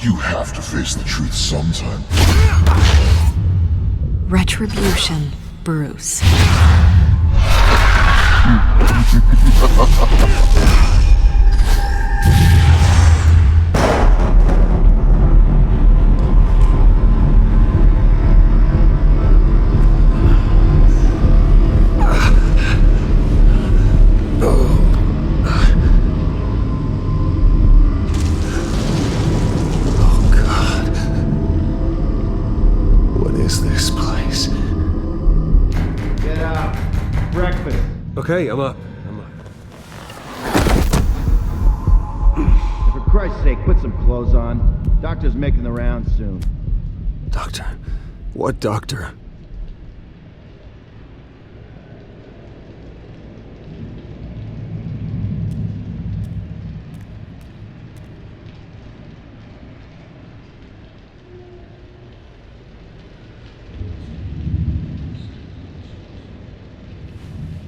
You have to face the truth sometime. Retribution, Bruce. Okay, I'm up. For Christ's sake, put some clothes on. Doctor's making the rounds soon. Doctor? What doctor?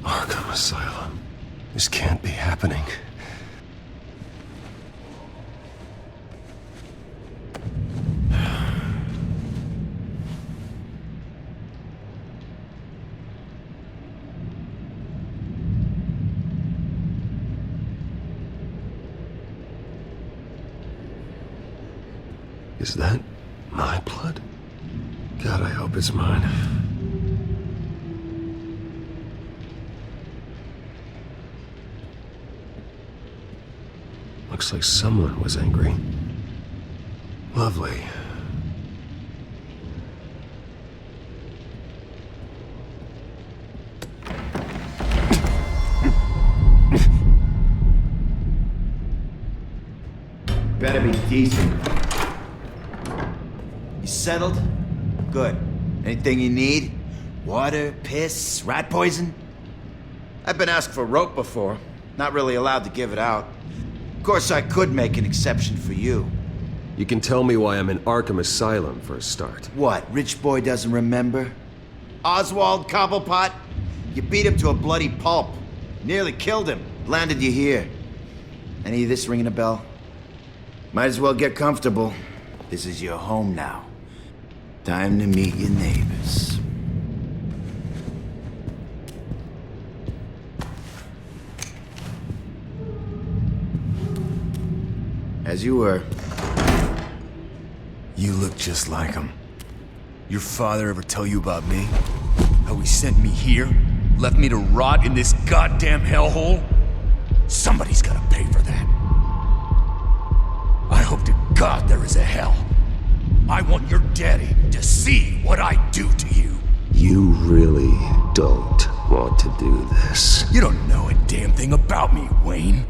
Arkham Asylum. This can't be happening. Is that my blood? God, I hope it's mine. Looks like someone was angry. Lovely. Better be decent. You settled? Good. Anything you need? Water, piss, rat poison? I've been asked for rope before. Not really allowed to give it out. Of course, I could make an exception for you. You can tell me why I'm in Arkham Asylum for a start. What, rich boy doesn't remember? Oswald Cobblepot? You beat him to a bloody pulp. Nearly killed him. Landed you here. Any of this ringing a bell? Might as well get comfortable. This is your home now. Time to meet your neighbors. As you were. You look just like him. Your father ever tell you about me? How he sent me here? Left me to rot in this goddamn hellhole? Somebody's gotta pay for that. I hope to God there is a hell. I want your daddy to see what I do to you. You really don't want to do this. You don't know a damn thing about me, Wayne.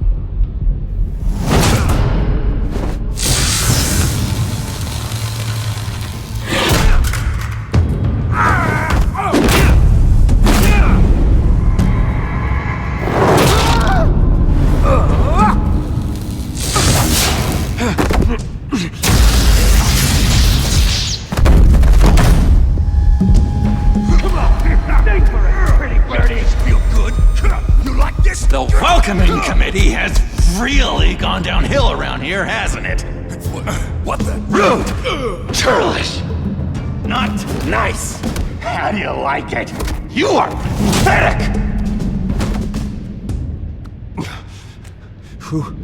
The welcoming committee has really gone downhill around here, hasn't it? What the? Rude! Churlish! Not nice! How do you like it? You are pathetic! Whew.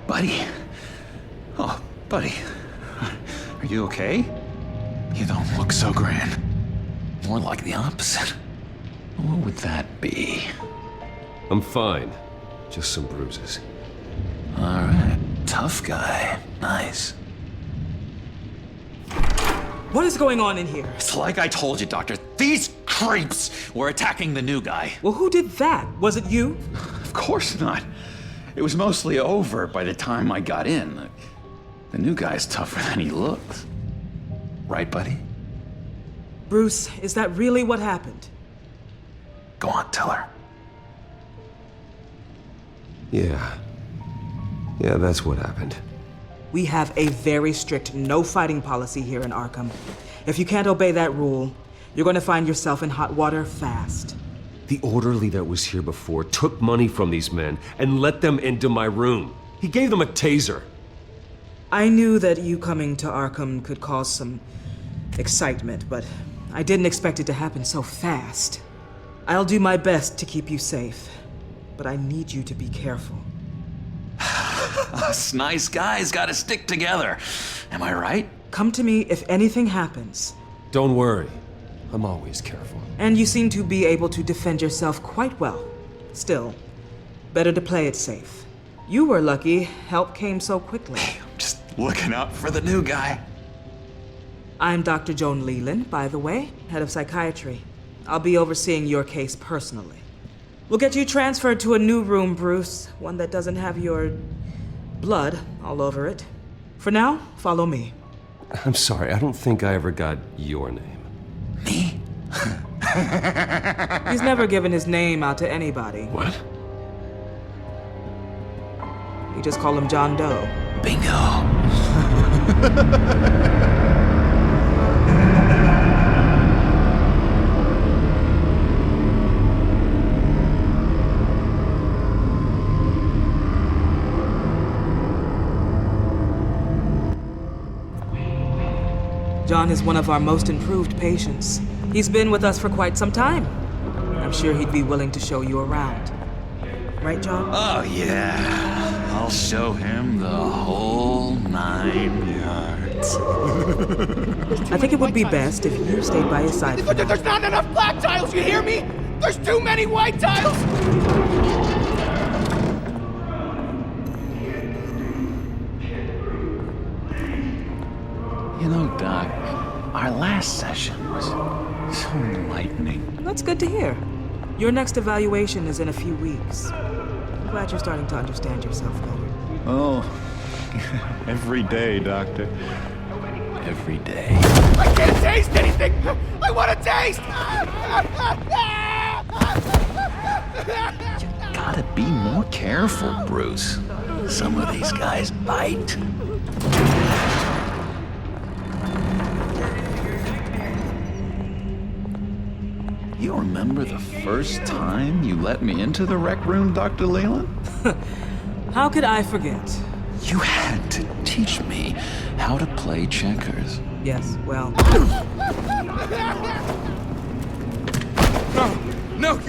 Buddy? Oh, buddy. Are you okay? You don't look so grand. More like the opposite. What would that be? I'm fine. Just some bruises. All right. Tough guy. Nice. What is going on in here? It's like I told you, Doctor. These creeps were attacking the new guy. Well, who did that? Was it you? Of course not. It was mostly over by the time I got in. The new guy's tougher than he looks. Right, buddy? Bruce, is that really what happened? Go on, tell her. Yeah, that's what happened. We have a very strict no fighting policy here in Arkham. If you can't obey that rule, you're going to find yourself in hot water fast. The orderly that was here before took money from these men and let them into my room. He gave them a taser. I knew that you coming to Arkham could cause some excitement, but I didn't expect it to happen so fast. I'll do my best to keep you safe, but I need you to be careful. Us nice guys gotta stick together. Am I right? Come to me if anything happens. Don't worry. I'm always careful. And you seem to be able to defend yourself quite well. Still, better to play it safe. You were lucky help came so quickly. Just looking out for the new guy. I'm Dr. Joan Leland, by the way, head of psychiatry. I'll be overseeing your case personally. We'll get you transferred to a new room, Bruce, one that doesn't have your blood all over it. For now, follow me. I'm sorry, I don't think I ever got your name. Me? He's never given his name out to anybody. What? We just call him John Doe. Bingo. John is one of our most improved patients. He's been with us for quite some time. I'm sure he'd be willing to show you around. Right, John? Oh, yeah. I'll show him the whole 9 yards. I think it would be best if you stayed by his side. There's not enough black tiles, you hear me? There's too many white tiles! You know, Doc, our last session was so enlightening. That's good to hear. Your next evaluation is in a few weeks. I'm glad you're starting to understand yourself better. Oh, every day, Doctor. Every day. I can't taste anything! I want to taste! You gotta be more careful, Bruce. Some of these guys bite. You remember the first time you let me into the rec room, Dr. Leland? How could I forget? You had to teach me how to play checkers. Yes, well, No,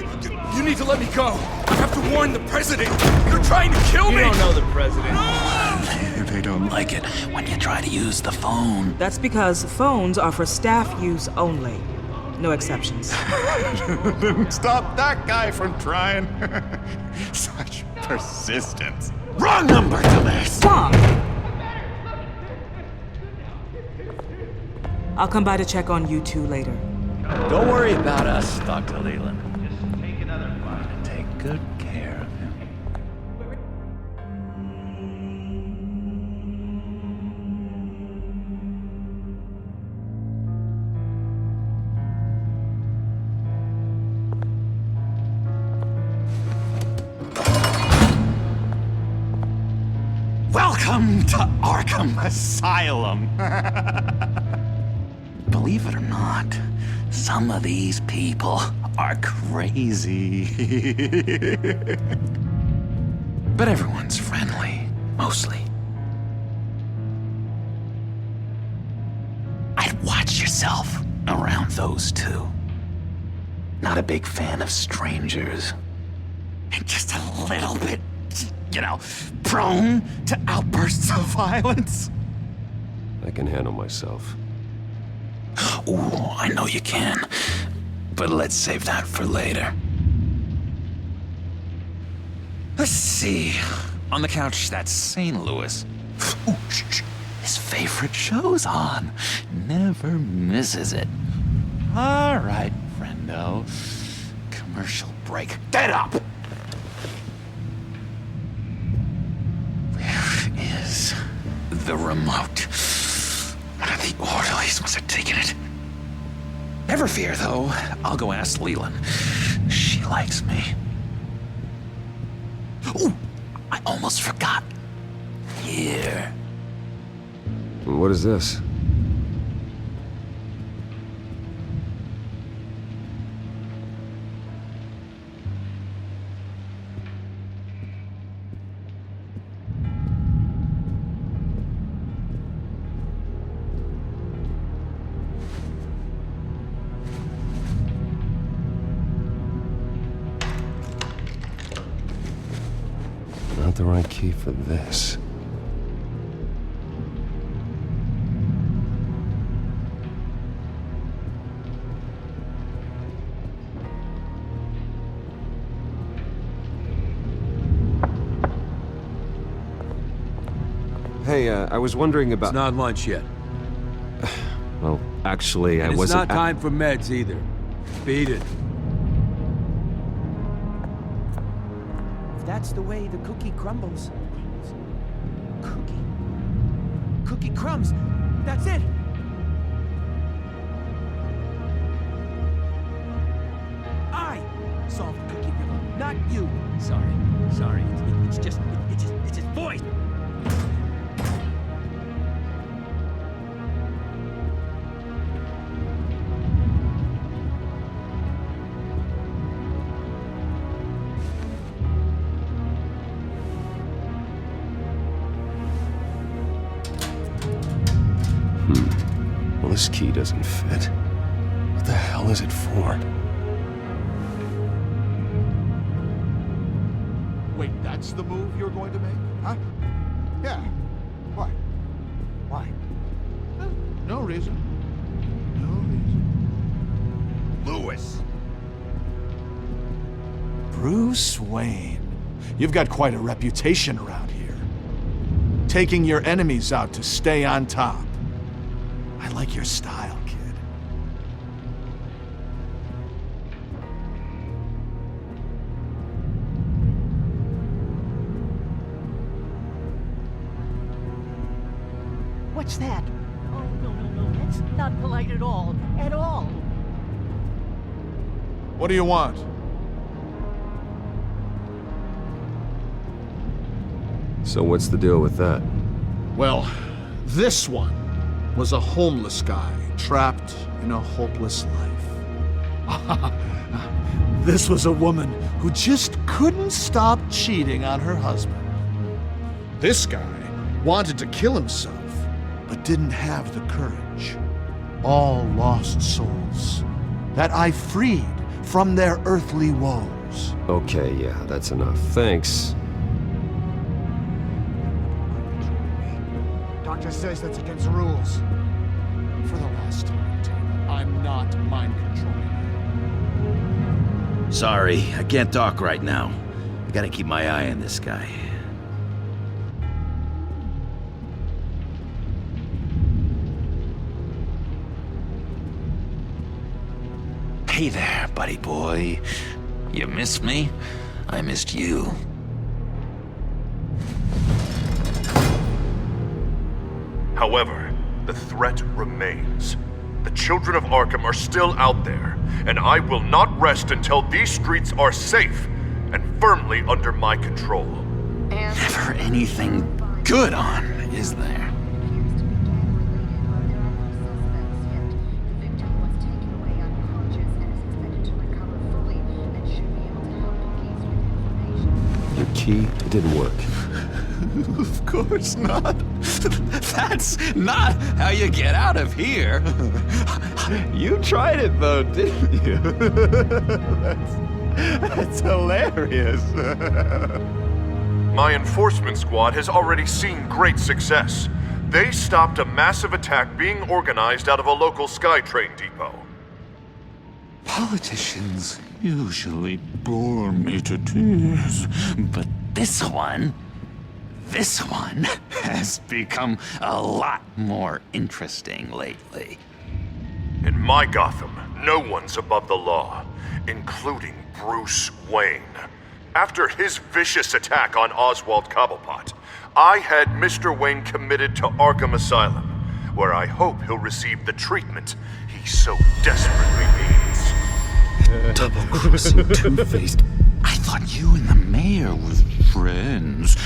you need to let me go. I have to warn the president. You're trying to kill me. You don't know the president. They don't like it when you try to use the phone. that's because phones are for staff use only. No exceptions. Stop that guy from trying. Such persistence. Wrong number, dumbass! Stop! I'll come by to check on you two later. Don't worry about us, Dr. Leland. Just take another bite and take good care of him. Welcome to Arkham Asylum. Believe it or not, some of these people are crazy. But everyone's friendly, mostly. I'd watch yourself around those two. Not a big fan of strangers. And just a little bit, prone to outbursts of violence. I can handle myself. Ooh, I know you can. But let's save that for later. Let's see. On the couch, that's St. Louis. Ooh, his favorite show's on. Never misses it. All right, friendo. Commercial break. Get up! Where is the remote? One of the orderlies must have taken it. Never fear, though. I'll go ask Leland. She likes me. Ooh, I almost forgot. Here. What is this? not the right key for this. Hey, I was wondering about... It's not lunch yet. Well, actually, I And wasn't... it's not time for meds either. Beat it. If that's the way the cookie crumbles. Cookie crumbs. That's it. I solved the cookie riddle, not you. Sorry. It's just voice. Well, this key doesn't fit. What the hell is it for? Wait, that's the move you're going to make? Huh? Yeah. Why? Why? No reason. Lewis! Bruce Wayne. You've got quite a reputation around here. Taking your enemies out to stay on top. I like your style, kid. What's that? Oh, no. That's not polite at all. At all. What do you want? So what's the deal with that? Well, this one was a homeless guy trapped in a hopeless life. This was a woman who just couldn't stop cheating on her husband. This guy wanted to kill himself, but didn't have the courage. All lost souls that I freed from their earthly woes. Okay, yeah, that's enough. Thanks. Doctor says that's against the rules. For the last time, Taylor, I'm not mind controlling you. Sorry, I can't talk right now. I gotta keep my eye on this guy. Hey there, buddy boy. You missed me? I missed you. However, the threat remains. The Children of Arkham are still out there, and I will not rest until these streets are safe and firmly under my control. Never anything good on, is there? Your key didn't work. Of course not. That's not how you get out of here. You tried it though, didn't you? That's hilarious. My enforcement squad has already seen great success. They stopped a massive attack being organized out of a local SkyTrain depot. Politicians usually bore me to tears, but this one has become a lot more interesting lately. In my Gotham, no one's above the law, including Bruce Wayne. After his vicious attack on Oswald Cobblepot, I had Mr. Wayne committed to Arkham Asylum, where I hope he'll receive the treatment he so desperately needs. Double-crossing, two-faced... I thought you and the mayor were friends.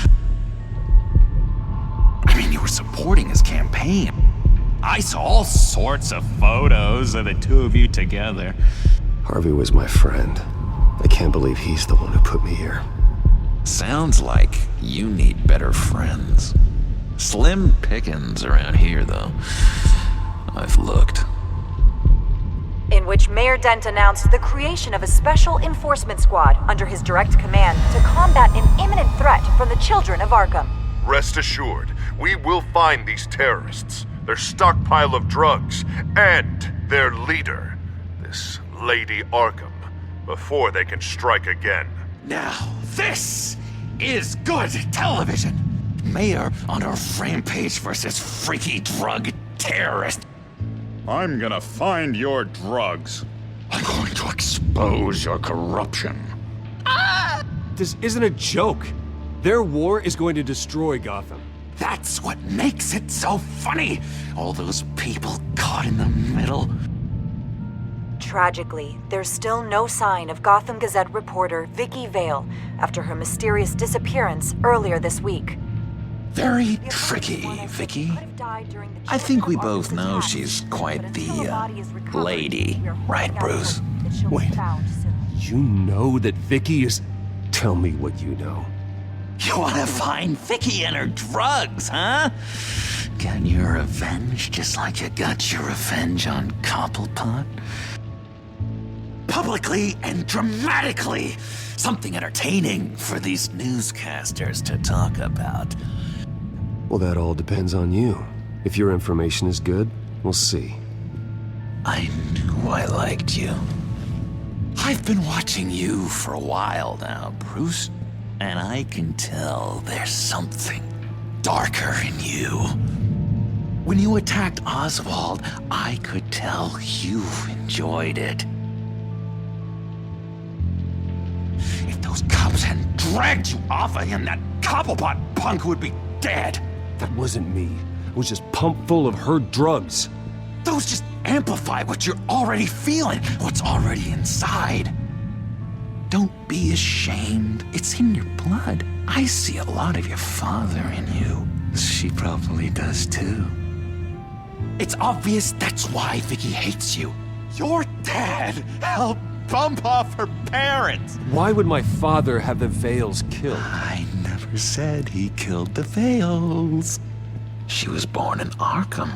I mean, you were supporting his campaign. I saw all sorts of photos of the two of you together. Harvey was my friend. I can't believe he's the one who put me here. Sounds like you need better friends. Slim pickings around here, though. I've looked. In which Mayor Dent announced the creation of a special enforcement squad under his direct command to combat an imminent threat from the Children of Arkham. Rest assured, we will find these terrorists, their stockpile of drugs, and their leader, this Lady Arkham, before they can strike again. Now, this is good television. Mayor on a rampage versus freaky drug terrorist. I'm gonna find your drugs. I'm going to expose your corruption. This isn't a joke. Their war is going to destroy Gotham. That's what makes it so funny. All those people caught in the middle. Tragically, there's still no sign of Gotham Gazette reporter Vicky Vale after her mysterious disappearance earlier this week. Very tricky, Vicky. I think we both know she's quite the, lady, right, Bruce? Wait, you know that Vicky is... Tell me what you know. You wanna find Vicky and her drugs, huh? Get your revenge just like you got your revenge on Cobblepot? Publicly and dramatically! Something entertaining for these newscasters to talk about. Well, that all depends on you. If your information is good, we'll see. I knew I liked you. I've been watching you for a while now, Bruce. And I can tell there's something darker in you. When you attacked Oswald, I could tell you enjoyed it. If those cops hadn't dragged you off of him, that Cobblepot punk would be dead. That wasn't me. I was just pumped full of her drugs. Those just amplify what you're already feeling, what's already inside. Don't be ashamed. It's in your blood. I see a lot of your father in you. She probably does too. It's obvious that's why Vicky hates you. Your dad helped bump off her parents. Why would my father have the Vales killed? I never said he killed the Vales. She was born in Arkham.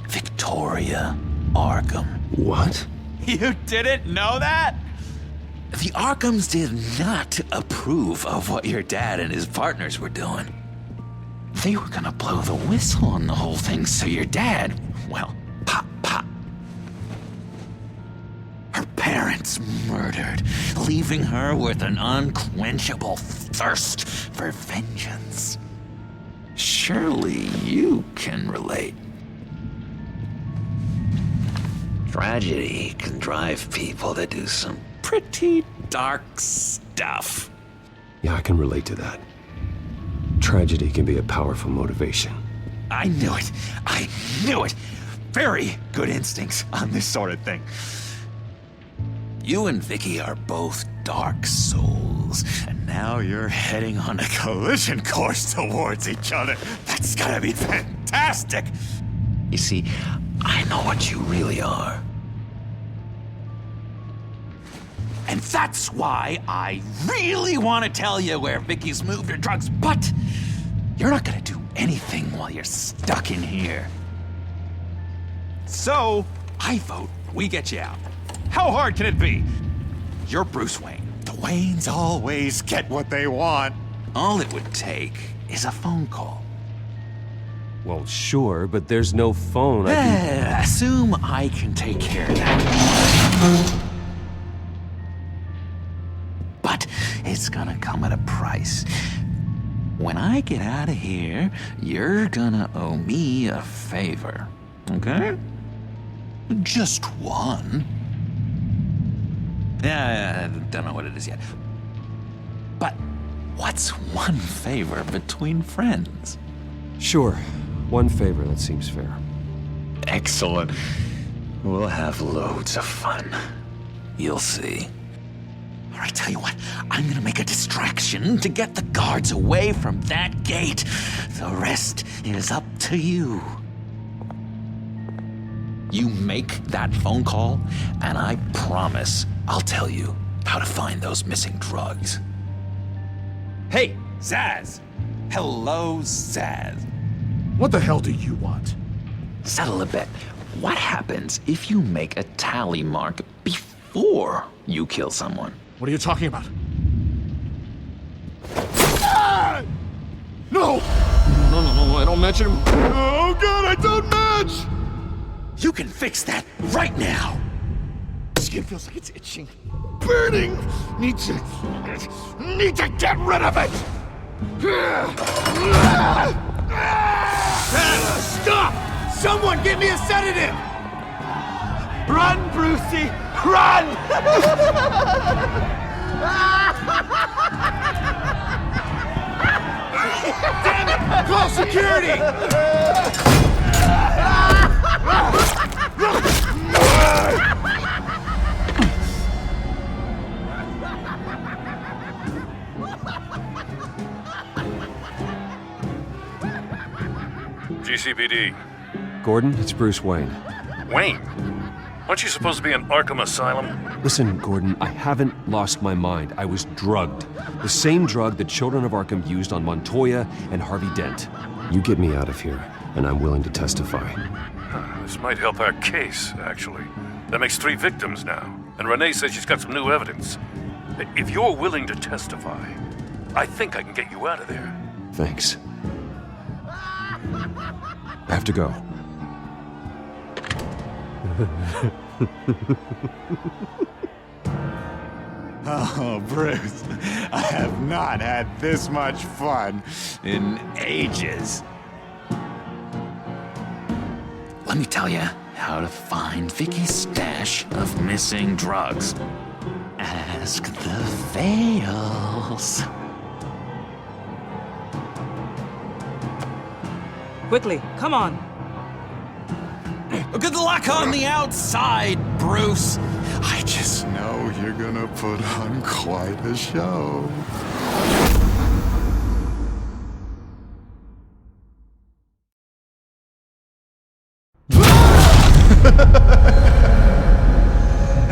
Victoria Arkham. What? You didn't know that? The Arkhams did not approve of what your dad and his partners were doing. They were gonna blow the whistle on the whole thing, so your dad, well, pop. Her parents murdered, leaving her with an unquenchable thirst for vengeance. Surely you can relate. Tragedy can drive people to do some pretty dark stuff. Yeah, I can relate to that. Tragedy can be a powerful motivation. I knew it. I knew it. Very good instincts on this sort of thing. You and Vicky are both dark souls, and now you're heading on a collision course towards each other. That's gotta be fantastic. You see, I know what you really are. And that's why I really want to tell you where Vicky's moved her drugs, but you're not gonna do anything while you're stuck in here. So, I vote we get you out. How hard can it be? You're Bruce Wayne. The Waynes always get what they want. All it would take is a phone call. Well, sure, but there's no phone. Assume I can take care of that. But it's gonna come at a price. When I get out of here, you're gonna owe me a favor, okay? Just one. Yeah, I don't know what it is yet. But what's one favor between friends? Sure. One favor, that seems fair. Excellent. We'll have loads of fun. You'll see. All right, tell you what, I'm gonna make a distraction to get the guards away from that gate. The rest is up to you. You make that phone call, and I promise I'll tell you how to find those missing drugs. Hey, Zaz! Hello, Zaz. What the hell do you want? Settle a bet. What happens if you make a tally mark before you kill someone. What are you talking about? Ah! No! No, I don't match him. Oh God, I don't match! You can fix that right now! Skin feels like it's itching. Burning! Need to get rid of it! Stop! Someone give me a sedative! Run, Brucey! Run! Damn it! Call security! GCPD. Gordon, it's Bruce Wayne. Wayne? Aren't you supposed to be in Arkham Asylum? Listen, Gordon, I haven't lost my mind. I was drugged. The same drug the Children of Arkham used on Montoya and Harvey Dent. You get me out of here, and I'm willing to testify. This might help our case, actually. That makes 3 victims now, and Renee says she's got some new evidence. If you're willing to testify, I think I can get you out of there. Thanks. I have to go. Oh, Bruce, I have not had this much fun in ages. Let me tell you how to find Vicky's stash of missing drugs. Ask the Vales. Quickly, come on. Good luck on the outside, Bruce. I just know you're gonna put on quite a show.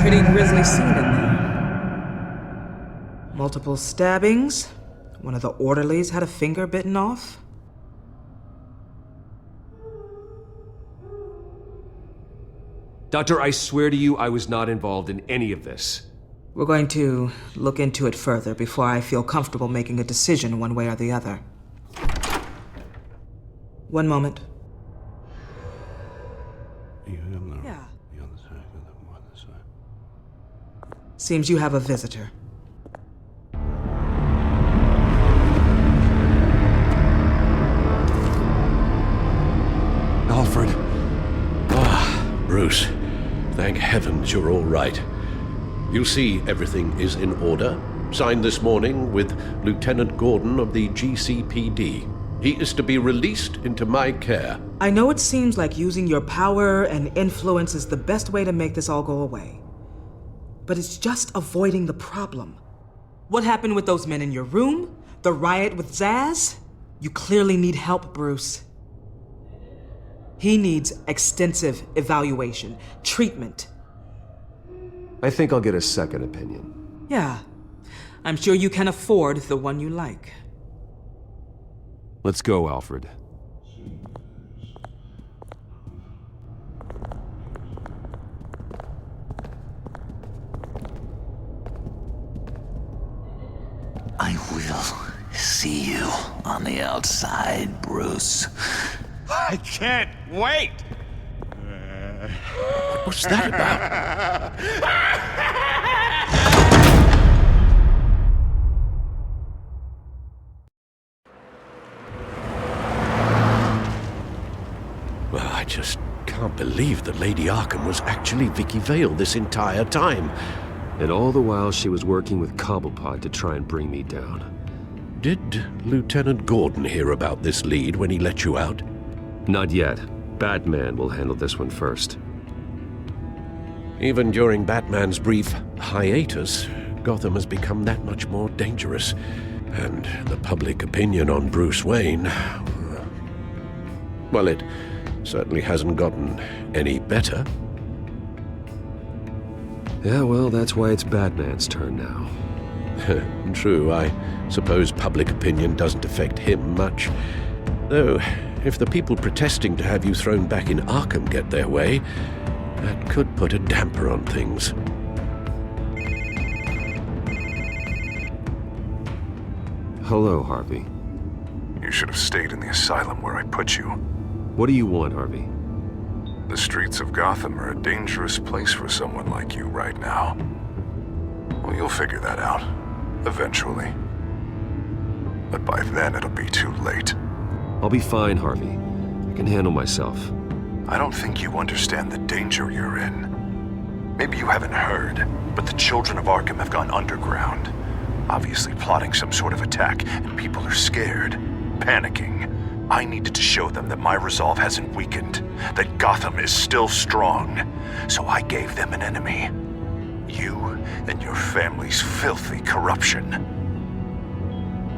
Pretty grisly scene in there. Multiple stabbings. One of the orderlies had a finger bitten off. Doctor, I swear to you, I was not involved in any of this. We're going to look into it further before I feel comfortable making a decision one way or the other. One moment. Yeah. Seems you have a visitor. Alfred. Bruce, thank heavens you're all right. You see, everything is in order. Signed this morning with Lieutenant Gordon of the GCPD. He is to be released into my care. I know it seems like using your power and influence is the best way to make this all go away. But it's just avoiding the problem. What happened with those men in your room? The riot with Zaz? You clearly need help, Bruce. He needs extensive evaluation, treatment. I think I'll get a second opinion. Yeah, I'm sure you can afford the one you like. Let's go, Alfred. I will see you on the outside, Bruce. I can't wait! What's that about? Well, I just can't believe that Lady Arkham was actually Vicky Vale this entire time. And all the while she was working with Cobblepot to try and bring me down. Did Lieutenant Gordon hear about this lead when he let you out? Not yet. Batman will handle this one first. Even during Batman's brief hiatus, Gotham has become that much more dangerous. And the public opinion on Bruce Wayne... well, it certainly hasn't gotten any better. Yeah, well, that's why it's Batman's turn now. True, I suppose public opinion doesn't affect him much. Though, if the people protesting to have you thrown back in Arkham get their way, that could put a damper on things. Hello, Harvey. You should have stayed in the asylum where I put you. What do you want, Harvey? The streets of Gotham are a dangerous place for someone like you right now. Well, you'll figure that out. Eventually. But by then, it'll be too late. I'll be fine, Harvey. I can handle myself. I don't think you understand the danger you're in. Maybe you haven't heard, but the Children of Arkham have gone underground. Obviously plotting some sort of attack, and people are scared, panicking. I needed to show them that my resolve hasn't weakened, that Gotham is still strong. So I gave them an enemy. You and your family's filthy corruption.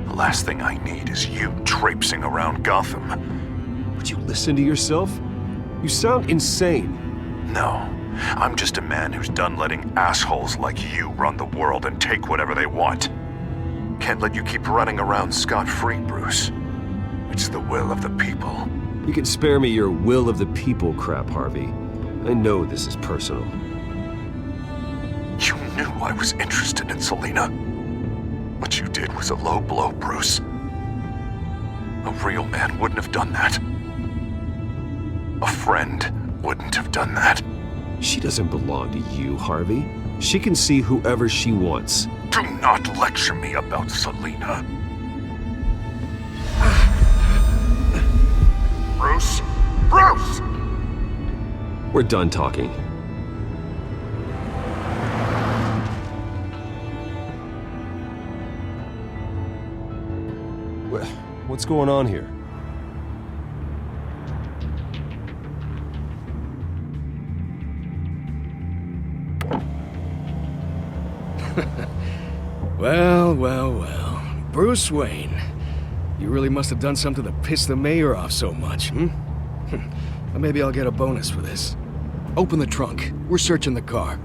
The last thing I need is you traipsing around Gotham. Would you listen to yourself? You sound insane. No, I'm just a man who's done letting assholes like you run the world and take whatever they want. Can't let you keep running around scot-free, Bruce. It's the will of the people. You can spare me your will of the people crap, Harvey. I know this is personal. You knew I was interested in Selina. What you did was a low blow, Bruce. A real man wouldn't have done that. A friend wouldn't have done that. She doesn't belong to you, Harvey. She can see whoever she wants. Do not lecture me about Selina. Bruce? Bruce! We're done talking. What's going on here? Well. Bruce Wayne. You really must have done something to piss the mayor off so much, hmm? Well, maybe I'll get a bonus for this. Open the trunk. We're searching the car.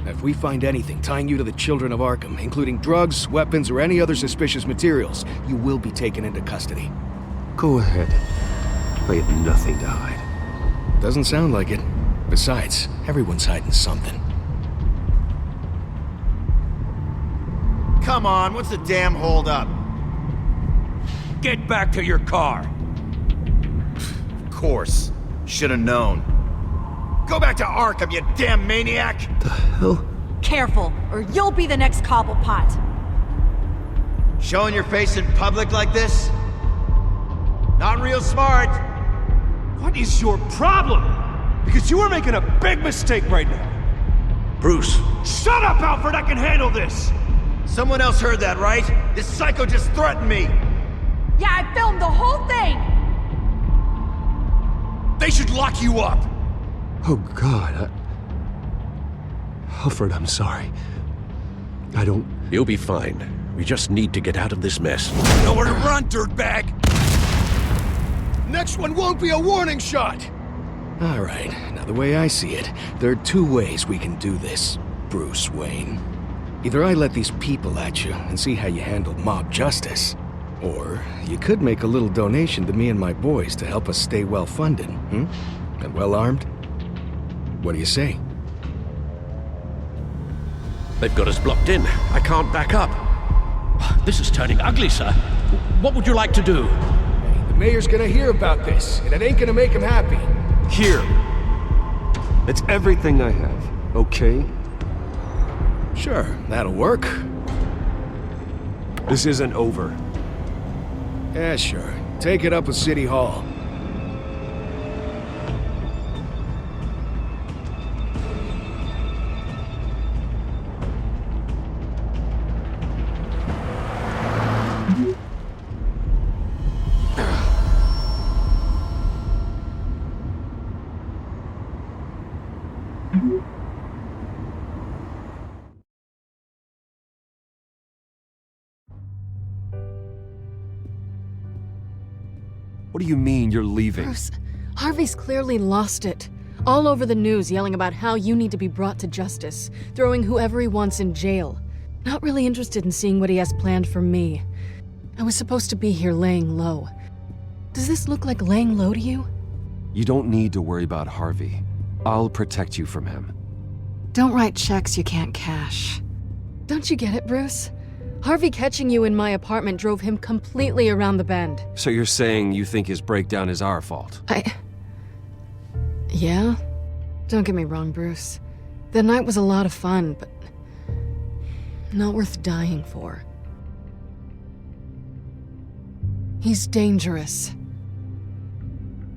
If we find anything tying you to the Children of Arkham, including drugs, weapons, or any other suspicious materials, you will be taken into custody. Go ahead. I have nothing to hide. Doesn't sound like it. Besides, everyone's hiding something. Come on, what's the damn holdup? Get back to your car! Of course. Should've known. Go back to Arkham, you damn maniac! The hell? Careful, or you'll be the next Cobblepot. Showing your face in public like this? Not real smart. What is your problem? Because you are making a big mistake right now. Bruce. Shut up, Alfred! I can handle this! Someone else heard that, right? This psycho just threatened me! Yeah, I filmed the whole thing! They should lock you up! Oh, God. Alfred, I'm sorry. I don't... You'll be fine. We just need to get out of this mess. Nowhere to run, dirtbag! Next one won't be a warning shot! All right, now the way I see it, there are two ways we can do this, Bruce Wayne. Either I let these people at you and see how you handle mob justice, or you could make a little donation to me and my boys to help us stay well-funded, and well-armed. What do you say? They've got us blocked in. I can't back up. This is turning ugly, sir. What would you like to do? Hey, the mayor's gonna hear about this, and it ain't gonna make him happy. Here. It's everything I have, okay? Sure, that'll work. This isn't over. Yeah, sure. Take it up with City Hall. What do you mean you're leaving? Bruce, Harvey's clearly lost it. All over the news yelling about how you need to be brought to justice, throwing whoever he wants in jail. Not really interested in seeing what he has planned for me. I was supposed to be here laying low. Does this look like laying low to you? You don't need to worry about Harvey. I'll protect you from him. Don't write checks you can't cash. Don't you get it, Bruce? Harvey catching you in my apartment drove him completely around the bend. So you're saying you think his breakdown is our fault? Yeah? Don't get me wrong, Bruce. The night was a lot of fun, but not worth dying for. He's dangerous.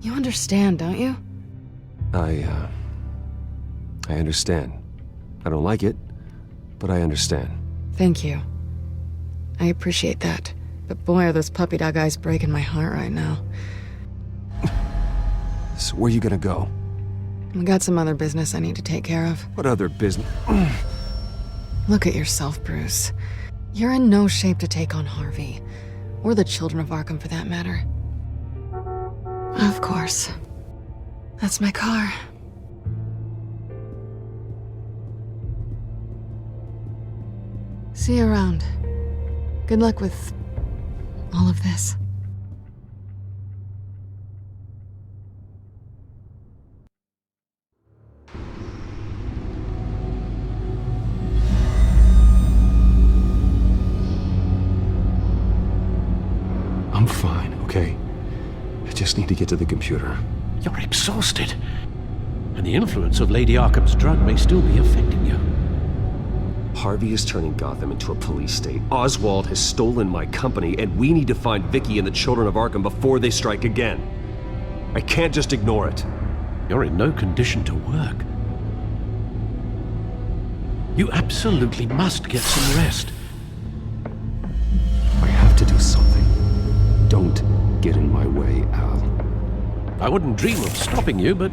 You understand, don't you? I understand. I don't like it, but I understand. Thank you. I appreciate that. But boy, are those puppy dog eyes breaking my heart right now. So where are you gonna go? I got some other business I need to take care of. What other business? Look at yourself, Bruce. You're in no shape to take on Harvey. Or the Children of Arkham, for that matter. Of course. That's my car. See you around. Good luck with all of this. I'm fine, okay? I just need to get to the computer. You're exhausted. And the influence of Lady Arkham's drug may still be affecting you. Harvey is turning Gotham into a police state. Oswald has stolen my company, and we need to find Vicky and the Children of Arkham before they strike again. I can't just ignore it. You're in no condition to work. You absolutely must get some rest. I have to do something. Don't get in my way, Al. I wouldn't dream of stopping you, but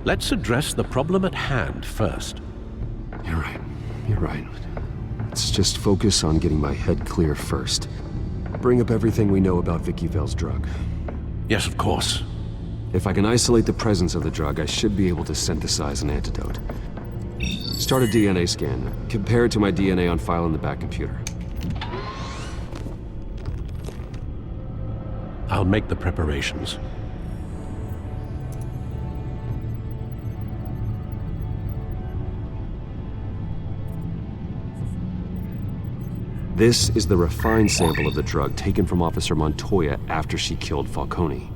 let's address the problem at hand first. You're right. You're right. Let's just focus on getting my head clear first. Bring up everything we know about Vicky Vale's drug. Yes, of course. If I can isolate the presence of the drug, I should be able to synthesize an antidote. Start a DNA scan. Compare it to my DNA on file in the back computer. I'll make the preparations. This is the refined sample of the drug taken from Officer Montoya after she killed Falcone.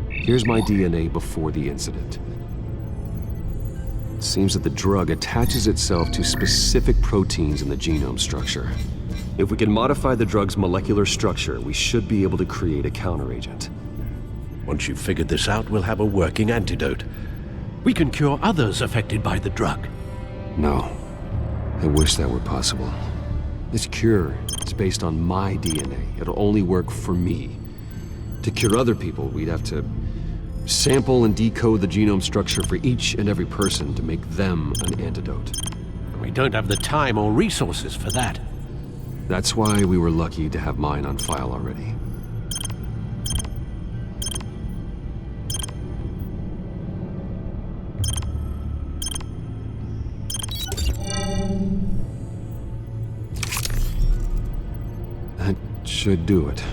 Here's my DNA before the incident. It seems that the drug attaches itself to specific proteins in the genome structure. If we can modify the drug's molecular structure, we should be able to create a counteragent. Once you've figured this out, we'll have a working antidote. We can cure others affected by the drug. No. I wish that were possible. This cure is based on my DNA. It'll only work for me. To cure other people, we'd have to sample and decode the genome structure for each and every person to make them an antidote. We don't have the time or resources for that. That's why we were lucky to have mine on file already. That should do it.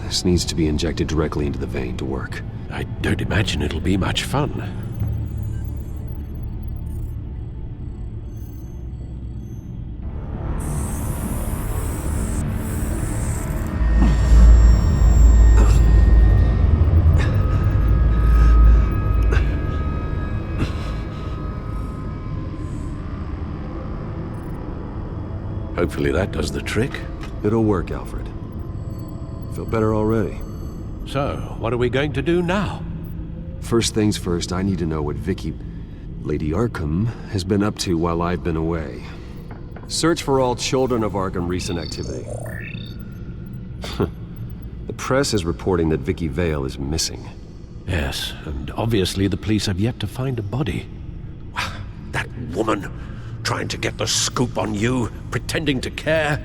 This needs to be injected directly into the vein to work. I don't imagine it'll be much fun. Hopefully that does the trick. It'll work, Alfred. Feel better already. So, what are we going to do now? First things first, I need to know what Vicky, Lady Arkham, has been up to while I've been away. Search for all Children of Arkham recent activity. The press is reporting that Vicky Vale is missing. Yes, and obviously the police have yet to find a body. That woman, trying to get the scoop on you, pretending to care.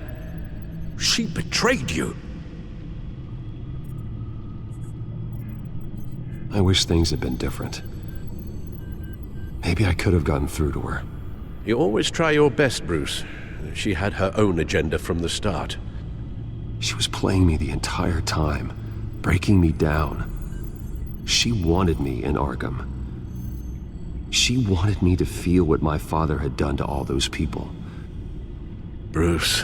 She betrayed you. I wish things had been different. Maybe I could have gotten through to her. You always try your best, Bruce. She had her own agenda from the start. She was playing me the entire time, breaking me down. She wanted me in Arkham. She wanted me to feel what my father had done to all those people. Bruce.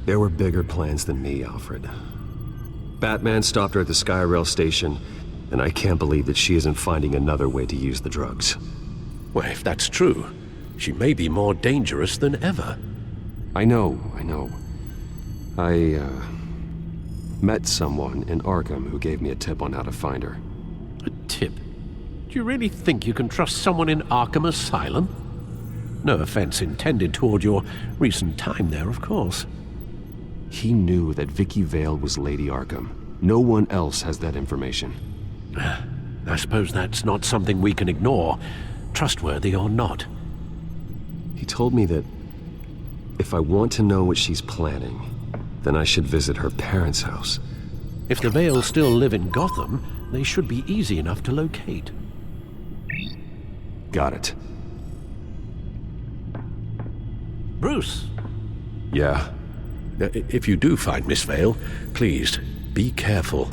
There were bigger plans than me, Alfred. Batman stopped her at the Skyrail station, and I can't believe that she isn't finding another way to use the drugs. Well, if that's true, she may be more dangerous than ever. I know. I met someone in Arkham who gave me a tip on how to find her. A tip? Do you really think you can trust someone in Arkham Asylum? No offense intended toward your recent time there, of course. He knew that Vicky Vale was Lady Arkham. No one else has that information. I suppose that's not something we can ignore, trustworthy or not. He told me that if I want to know what she's planning, then I should visit her parents' house. If the Vales still live in Gotham, they should be easy enough to locate. Got it. Bruce? Yeah? If you do find Miss Vale, please, be careful.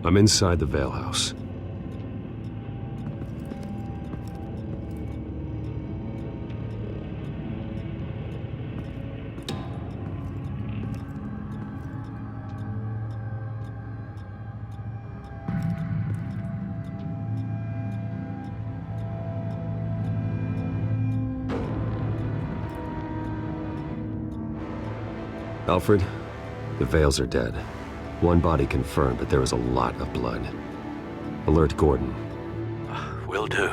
I'm inside the Vale house. Alfred, the Vales are dead. One body confirmed, but there is a lot of blood. Alert Gordon. Will do.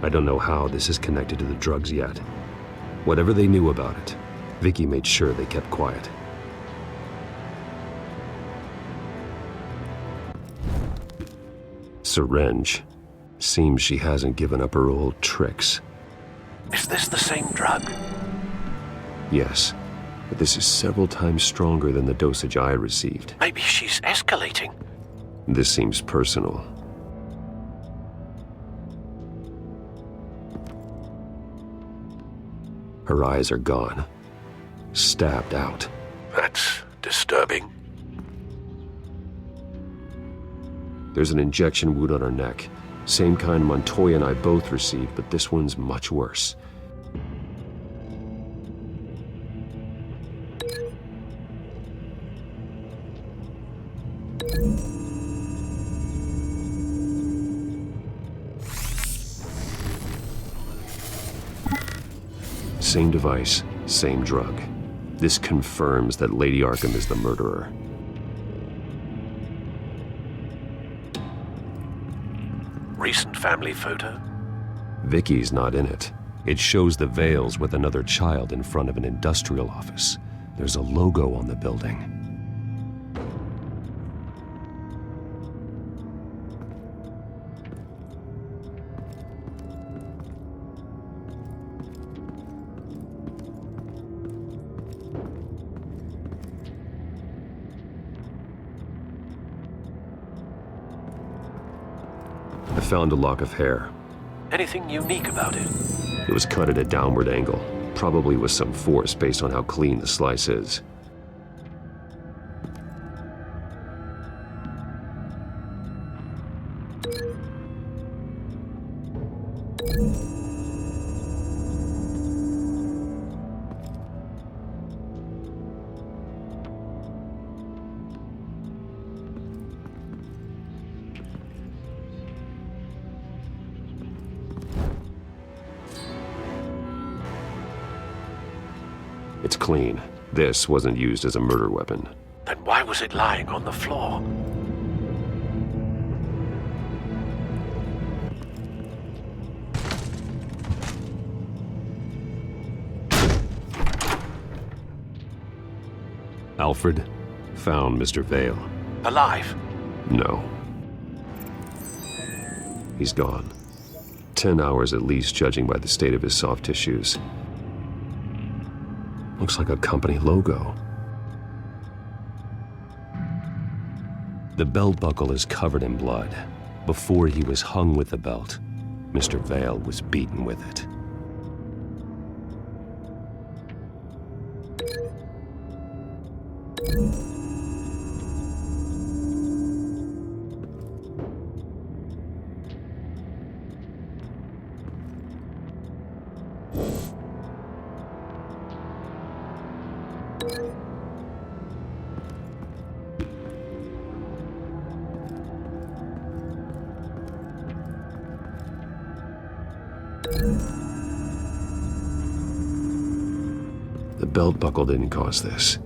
I don't know how this is connected to the drugs yet. Whatever they knew about it, Vicky made sure they kept quiet. Syringe. Seems she hasn't given up her old tricks. Is this the same drug? Yes. But this is several times stronger than the dosage I received. Maybe she's escalating. This seems personal. Her eyes are gone. Stabbed out. That's disturbing. There's an injection wound on her neck. Same kind Montoya and I both received, but this one's much worse. Same device, same drug. This confirms that Lady Arkham is the murderer. Recent family photo? Vicky's not in it. It shows the Vales with another child in front of an industrial office. There's a logo on the building. I found a lock of hair. Anything unique about it? It was cut at a downward angle, probably with some force based on how clean the slice is. It's clean. This wasn't used as a murder weapon. Then why was it lying on the floor? Alfred found Mr. Vale. Alive? No. He's gone. 10 hours at least, judging by the state of his soft tissues. Looks like a company logo. The belt buckle is covered in blood. Before he was hung with the belt, Mr. Vale was beaten with it. The belt buckle didn't cause this.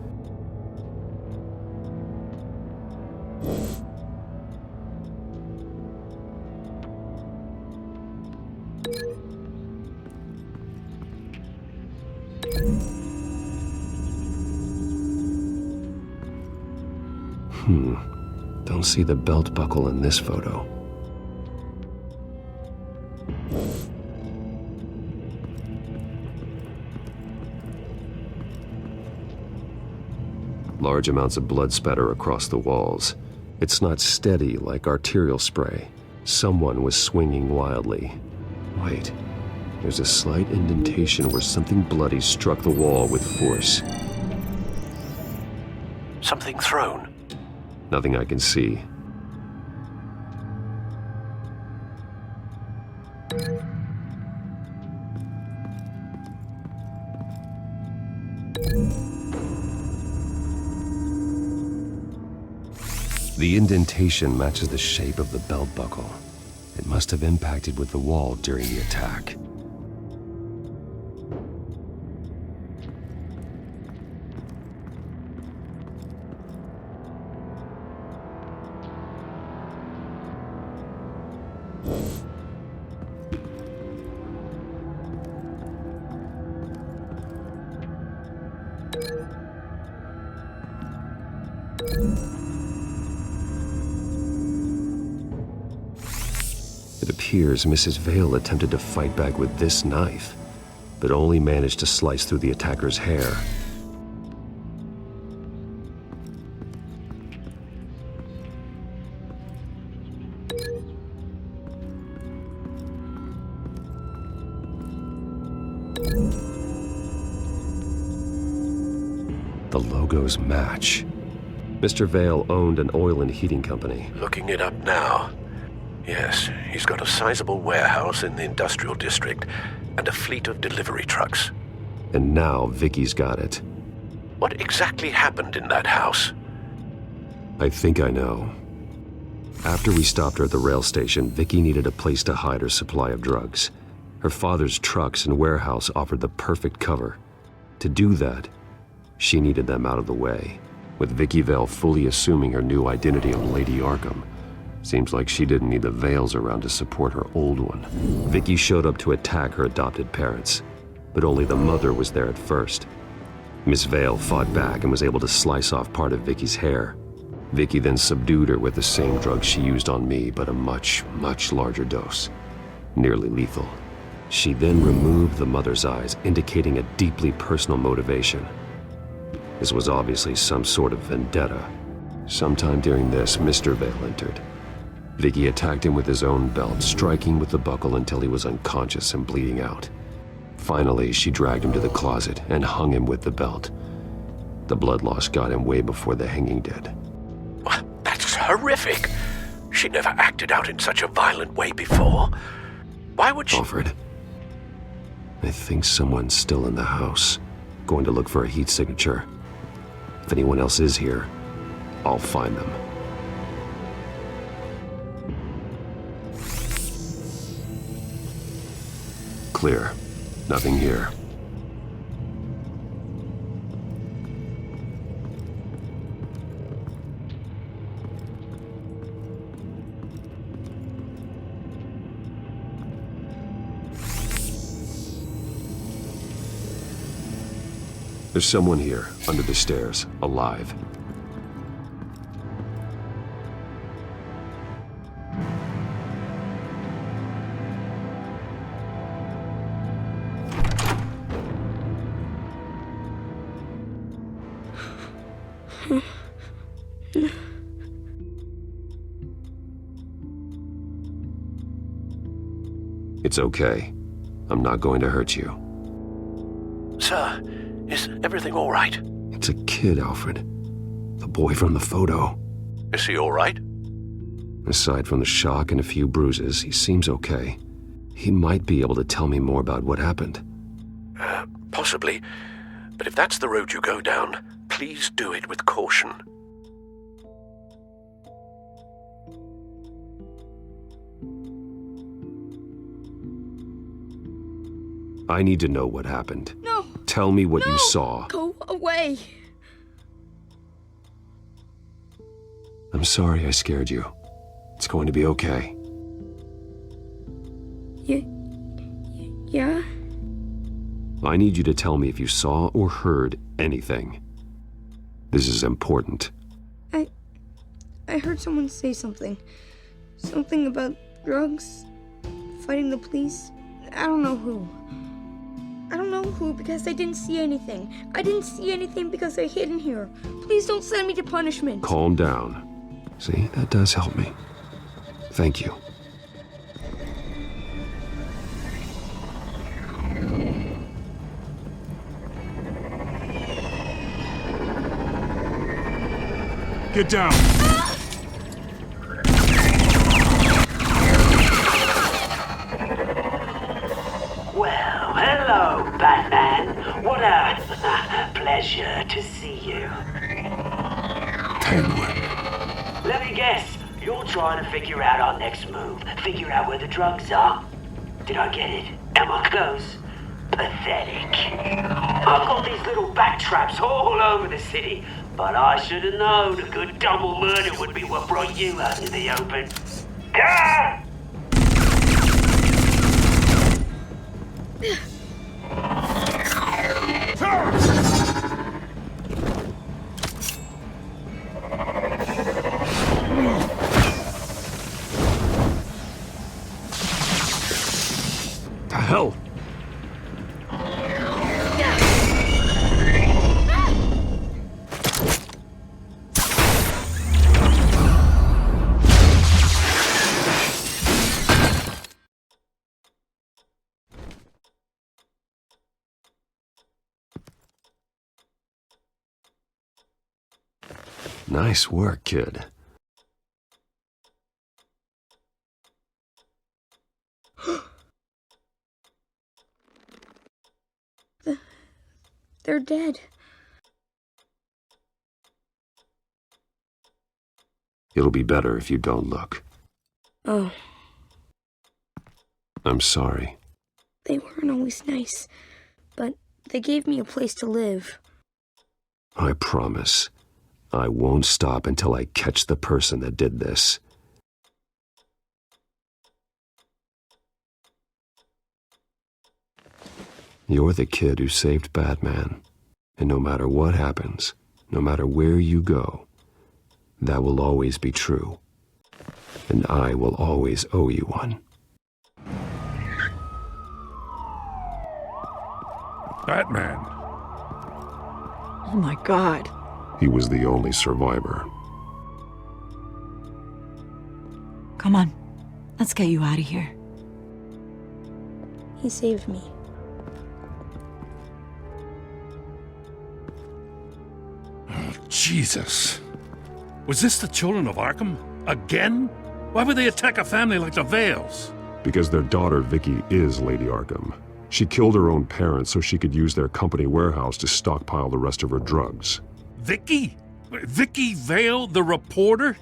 Don't see the belt buckle in this photo. Large amounts of blood spatter across the walls. It's not steady like arterial spray. Someone was swinging wildly. Wait, there's a slight indentation where something bloody struck the wall with force. Something thrown? Nothing I can see. The indentation matches the shape of the belt buckle. It must have impacted with the wall during the attack. It appears Mrs. Vale attempted to fight back with this knife, but only managed to slice through the attacker's hair. The logos match. Mr. Vale owned an oil and heating company. Looking it up now. Yes, he's got a sizable warehouse in the industrial district and a fleet of delivery trucks. And now Vicky's got it. What exactly happened in that house? I think I know. After we stopped her at the rail station, Vicky needed a place to hide her supply of drugs. Her father's trucks and warehouse offered the perfect cover. To do that, she needed them out of the way, with Vicky Vale fully assuming her new identity of Lady Arkham. Seems like she didn't need the Vales around to support her old one. Vicky showed up to attack her adopted parents, but only the mother was there at first. Miss Vale fought back and was able to slice off part of Vicky's hair. Vicky then subdued her with the same drug she used on me, but a much, much larger dose. Nearly lethal. She then removed the mother's eyes, indicating a deeply personal motivation. This was obviously some sort of vendetta. Sometime during this, Mr. Vale entered. Vicky attacked him with his own belt, striking with the buckle until he was unconscious and bleeding out. Finally, she dragged him to the closet and hung him with the belt. The blood loss got him way before the hanging did. That's horrific. She never acted out in such a violent way before. Why would she— Alfred, I think someone's still in the house. Going to look for a heat signature. If anyone else is here, I'll find them. Clear. Nothing here. There's someone here, under the stairs, alive. It's okay. I'm not going to hurt you. Sir, is everything all right? It's a kid, Alfred. The boy from the photo. Is he all right? Aside from the shock and a few bruises, he seems okay. He might be able to tell me more about what happened. Possibly. But if that's the road you go down, please do it with caution. I need to know what happened. No! Tell me what you saw. Go away! I'm sorry I scared you. It's going to be okay. Yeah? I need you to tell me if you saw or heard anything. This is important. I heard someone say something. Something about drugs, fighting the police. I don't know who. I don't know who because I didn't see anything. I didn't see anything because I hid in here. Please don't send me to punishment. Calm down. See, that does help me. Thank you. Get down. Well, hello, Batman. What a pleasure to see you. Penguin. Let me guess, you're trying to figure out our next move. Figure out where the drugs are. Did I get it? Am I close? Pathetic. I've got these little bat traps all over the city, but I should have known a good double murder would be what brought you out into the open. Ah! The hell? Nice work, kid. They're dead. It'll be better if you don't look. Oh, I'm sorry. they weren't always nice, but they gave me a place to live. I promise. I won't stop until I catch the person that did this. You're the kid who saved Batman. And no matter what happens, no matter where you go, that will always be true. And I will always owe you one. Batman. Oh my God. He was the only survivor. Come on. Let's get you out of here. He saved me. Oh, Jesus. Was this the Children of Arkham? Again? Why would they attack a family like the Vales? Because their daughter, Vicky, is Lady Arkham. She killed her own parents so she could use their company warehouse to stockpile the rest of her drugs. Vicky? Vicky Vale, the reporter?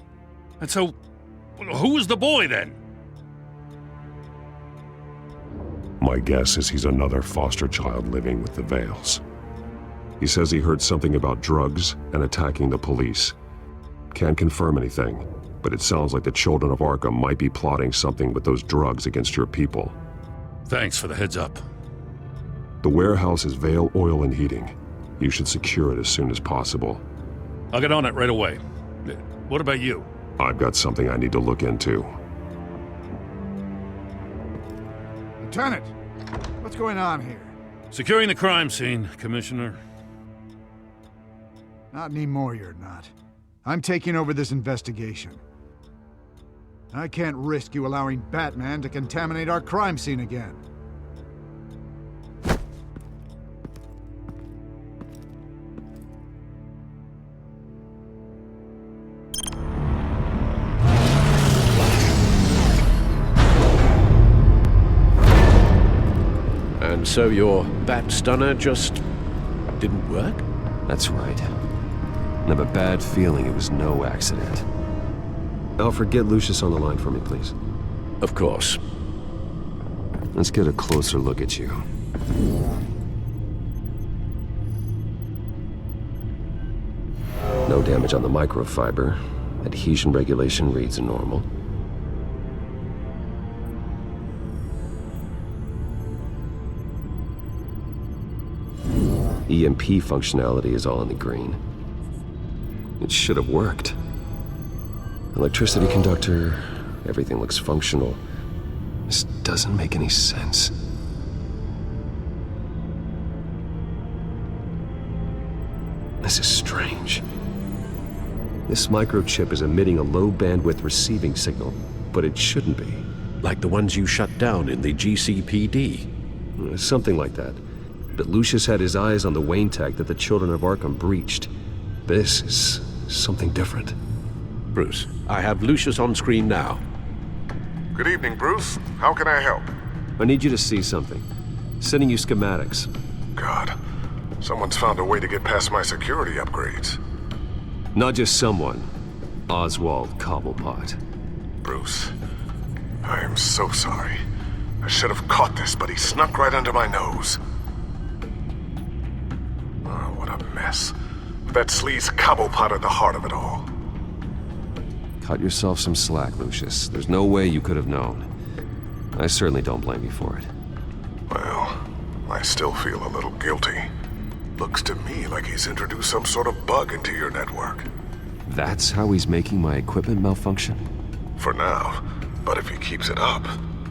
And so, who was the boy then? My guess is he's another foster child living with the Vales. He says he heard something about drugs and attacking the police. Can't confirm anything, but it sounds like the Children of Arkham might be plotting something with those drugs against your people. Thanks for the heads up. The warehouse is Vale Oil and Heating. You should secure it as soon as possible. I'll get on it right away. What about you? I've got something I need to look into. Lieutenant, what's going on here? Securing the crime scene, Commissioner. Not anymore, you're not. I'm taking over this investigation. I can't risk you allowing Batman to contaminate our crime scene again. And so your bat stunner just didn't work? That's right. I have a bad feeling it was no accident. Alfred, get Lucius on the line for me, please. Of course. Let's get a closer look at you. No damage on the microfiber. Adhesion regulation reads normal. EMP functionality is all in the green. It should have worked. Electricity conductor, everything looks functional. This doesn't make any sense. This is strange. This microchip is emitting a low bandwidth receiving signal, but it shouldn't be. Like the ones you shut down in the GCPD? Something like that. But Lucius had his eyes on the Wayne tech that the Children of Arkham breached. This is something different. Bruce, I have Lucius on screen now. Good evening, Bruce. How can I help? I need you to see something. Sending you schematics. God, someone's found a way to get past my security upgrades. Not just someone. Oswald Cobblepot. Bruce, I am so sorry. I should have caught this, but he snuck right under my nose. Oh, what a mess. That sleaze Cobblepot at the heart of it all. Cut yourself some slack, Lucius. There's no way you could have known. I certainly don't blame you for it. Well, I still feel a little guilty. Looks to me like he's introduced some sort of bug into your network. That's how he's making my equipment malfunction? For now, but if he keeps it up,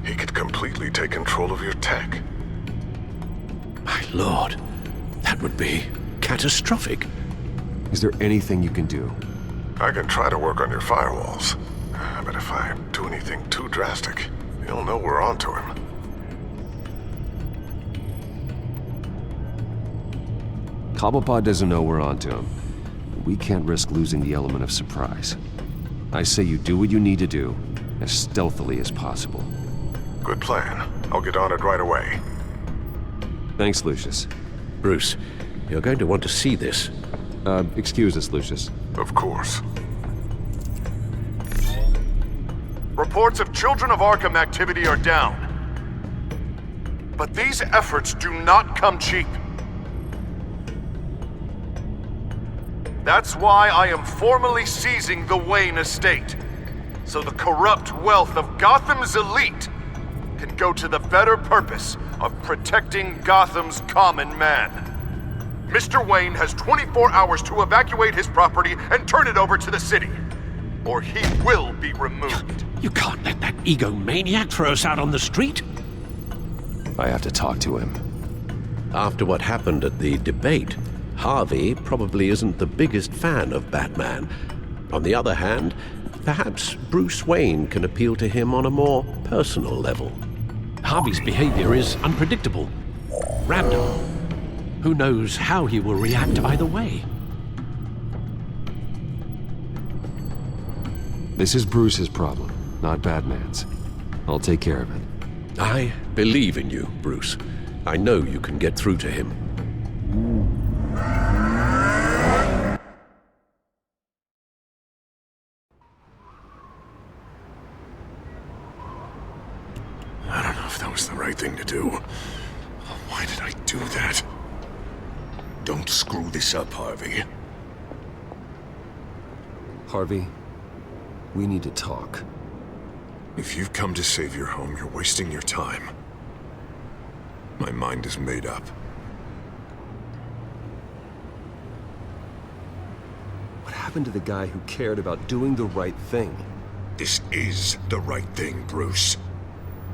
he could completely take control of your tech. My lord, that would be catastrophic. Is there anything you can do? I can try to work on your firewalls, but if I do anything too drastic, he'll know we're onto him. Cobblepot doesn't know we're onto him. We can't risk losing the element of surprise. I say you do what you need to do, as stealthily as possible. Good plan. I'll get on it right away. Thanks, Lucius. Bruce, you're going to want to see this. Excuse us, Lucius. Of course. Reports of Children of Arkham activity are down. But these efforts do not come cheap. That's why I am formally seizing the Wayne estate, so the corrupt wealth of Gotham's elite can go to the better purpose of protecting Gotham's common man. Mr. Wayne has 24 hours to evacuate his property and turn it over to the city, or he will be removed. You can't let that egomaniac throw us out on the street. I have to talk to him. After what happened at the debate, Harvey probably isn't the biggest fan of Batman. On the other hand, perhaps Bruce Wayne can appeal to him on a more personal level. Harvey's behavior is unpredictable, random. Who knows how he will react either way? This is Bruce's problem, not Batman's. I'll take care of it. I believe in you, Bruce. I know you can get through to him. I don't know if that was the right thing to do. Why did I do that? Don't screw this up, Harvey. Harvey, we need to talk. If you've come to save your home, you're wasting your time. My mind is made up. happened to the guy who cared about doing the right thing? This is the right thing, Bruce.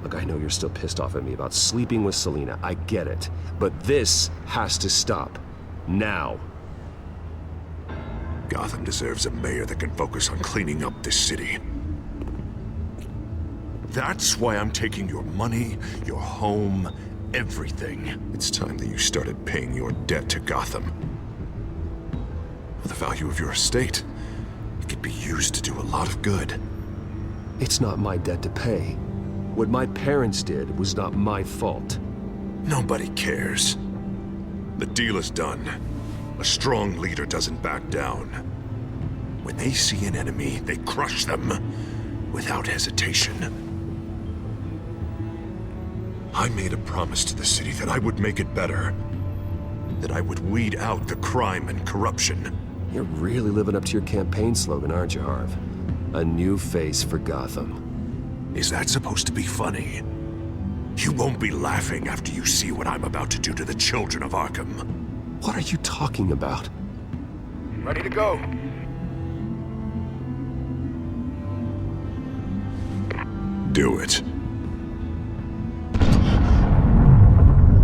Look, I know you're still pissed off at me about sleeping with Selina. I get it. But this has to stop. Now. Gotham deserves a mayor that can focus on cleaning up this city. That's why I'm taking your money, your home, everything. It's time that you started paying your debt to Gotham. For the value of your estate, it could be used to do a lot of good. It's not my debt to pay. What my parents did was not my fault. Nobody cares. The deal is done. A strong leader doesn't back down. When they see an enemy, they crush them without hesitation. I made a promise to the city that I would make it better. That I would weed out the crime and corruption. You're really living up to your campaign slogan, aren't you, Harv? A new face for Gotham. Is that supposed to be funny? You won't be laughing after you see what I'm about to do to the Children of Arkham. What are you talking about? Ready to go. Do it.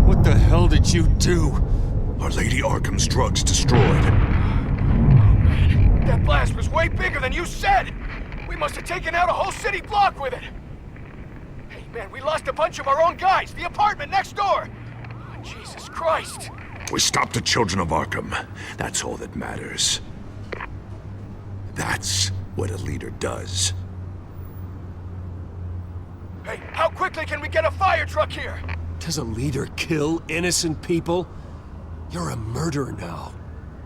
What the hell did you do? Are Lady Arkham's drugs destroyed? That blast was way bigger than you said! We must have taken out a whole city block with it! Hey man, we lost a bunch of our own guys! The apartment next door! Oh, Jesus Christ! We stopped the Children of Arkham. That's all that matters. That's what a leader does. Hey, how quickly can we get a fire truck here? Does a leader kill innocent people? You're a murderer now.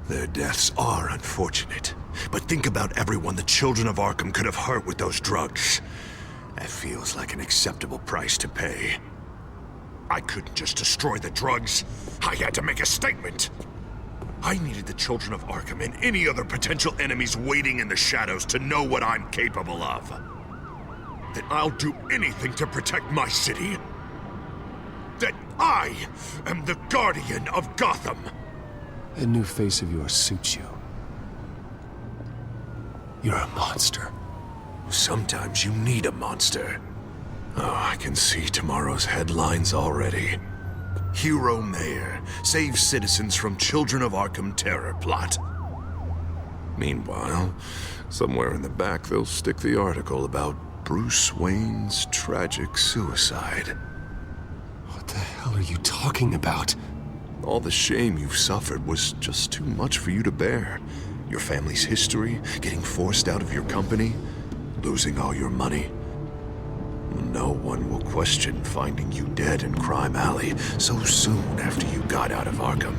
Their deaths are unfortunate. But think about everyone the Children of Arkham could have hurt with those drugs. That feels like an acceptable price to pay. I couldn't just destroy the drugs. I had to make a statement. I needed the Children of Arkham and any other potential enemies waiting in the shadows to know what I'm capable of. That I'll do anything to protect my city. That I am the guardian of Gotham. A new face of yours suits you. You're a monster. Sometimes you need a monster. Oh, I can see tomorrow's headlines already. Hero Mayor saves citizens from Children of Arkham terror plot. Meanwhile, somewhere in the back they'll stick the article about Bruce Wayne's tragic suicide. What the hell are you talking about? All the shame you've suffered was just too much for you to bear. Your family's history, getting forced out of your company, losing all your money. No one will question finding you dead in Crime Alley so soon after you got out of Arkham.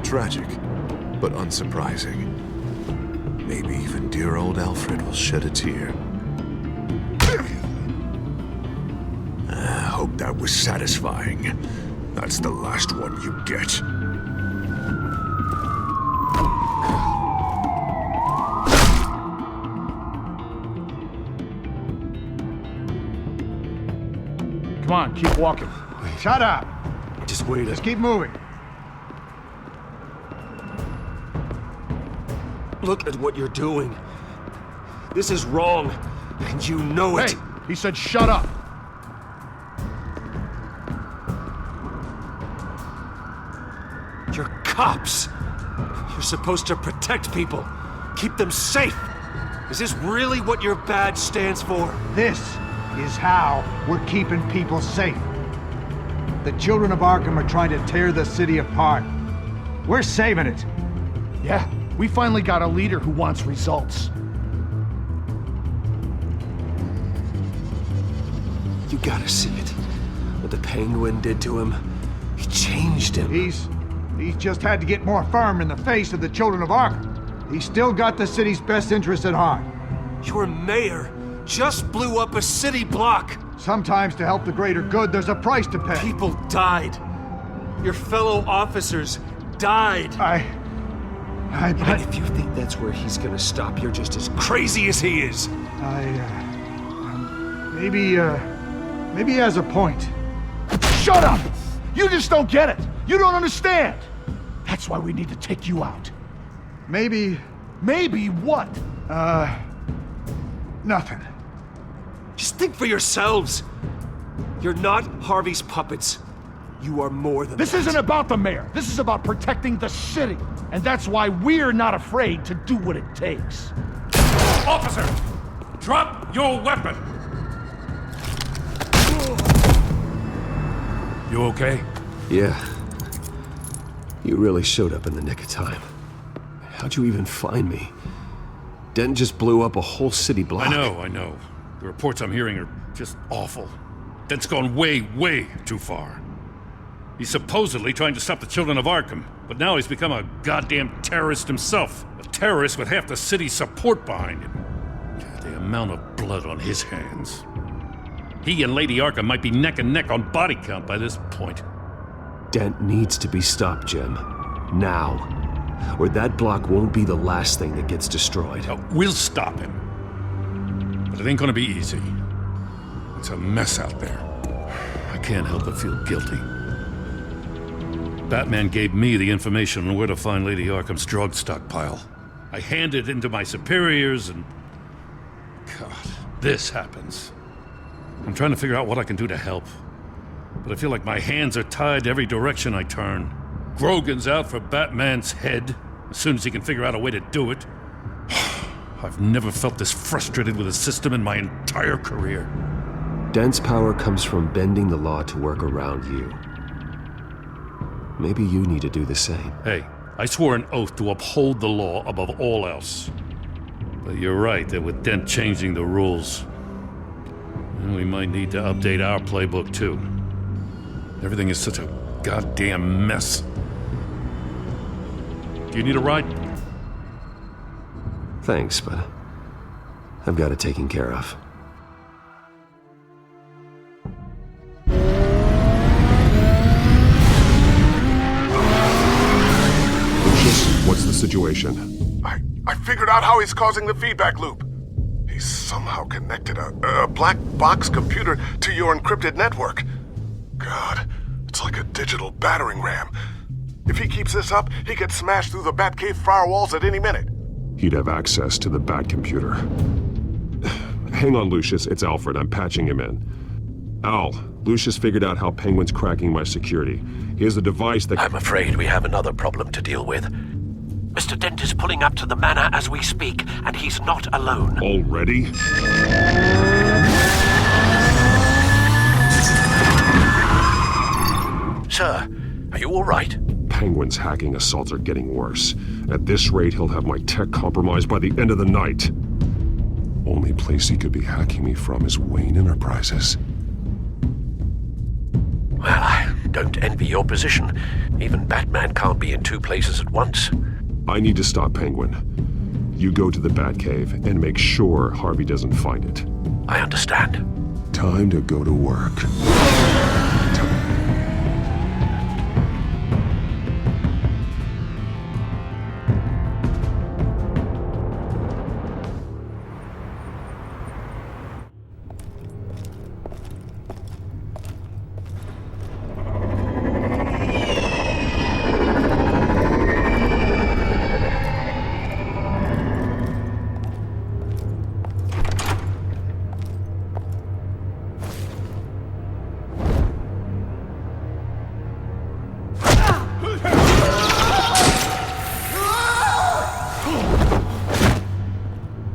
Tragic, but unsurprising. Maybe even dear old Alfred will shed a tear. I hope that was satisfying. That's the last one you get. Come on, keep walking. Shut up! Just wait. Just keep moving. Look at what you're doing. This is wrong, and you know it. Hey, he said shut up. You're cops. You're supposed to protect people, keep them safe. Is this really what your badge stands for? This is how we're keeping people safe. The Children of Arkham are trying to tear the city apart. We're saving it. Yeah, we finally got a leader who wants results. You gotta see it. What the Penguin did to him. He changed him. He's just had to get more firm in the face of the Children of Arkham. He's still got the city's best interests at heart. Your mayor just blew up a city block. Sometimes to help the greater good, there's a price to pay. People died. Your fellow officers died. And if you think that's where he's gonna stop, you're just as crazy as he is. Maybe he has a point. Shut up! You just don't get it. You don't understand. That's why we need to take you out. Maybe what? Nothing. Just think for yourselves. You're not Harvey's puppets. You are more than This that. isn't about the mayor. This is about protecting the city. And that's why we're not afraid to do what it takes. Officer! Drop your weapon! You okay? Yeah. You really showed up in the nick of time. How'd you even find me? Dent just blew up a whole city block. I know. The reports I'm hearing are just awful. Dent's gone way, way too far. He's supposedly trying to stop the Children of Arkham, but now he's become a goddamn terrorist himself. A terrorist with half the city's support behind him. The amount of blood on his hands. He and Lady Arkham might be neck and neck on body count by this point. Dent needs to be stopped, Jim. Now. Or that block won't be the last thing that gets destroyed. We'll stop him. But it ain't gonna be easy. It's a mess out there. I can't help but feel guilty. Batman gave me the information on where to find Lady Arkham's drug stockpile. I handed it into my superiors and... God, this happens. I'm trying to figure out what I can do to help. But I feel like my hands are tied every direction I turn. Grogan's out for Batman's head, as soon as he can figure out a way to do it. I've never felt this frustrated with a system in my entire career. Dent's power comes from bending the law to work around you. Maybe you need to do the same. Hey, I swore an oath to uphold the law above all else. But you're right that with Dent changing the rules, we might need to update our playbook too. Everything is such a goddamn mess. Do you need a ride? Thanks, but I've got it taken care of. What's the situation? I figured out how he's causing the feedback loop. He's somehow connected a black box computer to your encrypted network. God, it's like a digital battering ram. If he keeps this up, he could smash through the Batcave firewalls at any minute. He'd have access to the Bat computer. Hang on, Lucius. It's Alfred. I'm patching him in. Al, Lucius figured out how Penguin's cracking my security. He has a device that... I'm afraid we have another problem to deal with. Mr. Dent is pulling up to the manor as we speak, and he's not alone. Already? Sir, are you all right? Penguin's hacking assaults are getting worse. At this rate, he'll have my tech compromised by the end of the night. Only place he could be hacking me from is Wayne Enterprises. Well, I don't envy your position. Even Batman can't be in two places at once. I need to stop Penguin. You go to the Batcave and make sure Harvey doesn't find it. I understand. Time to go to work.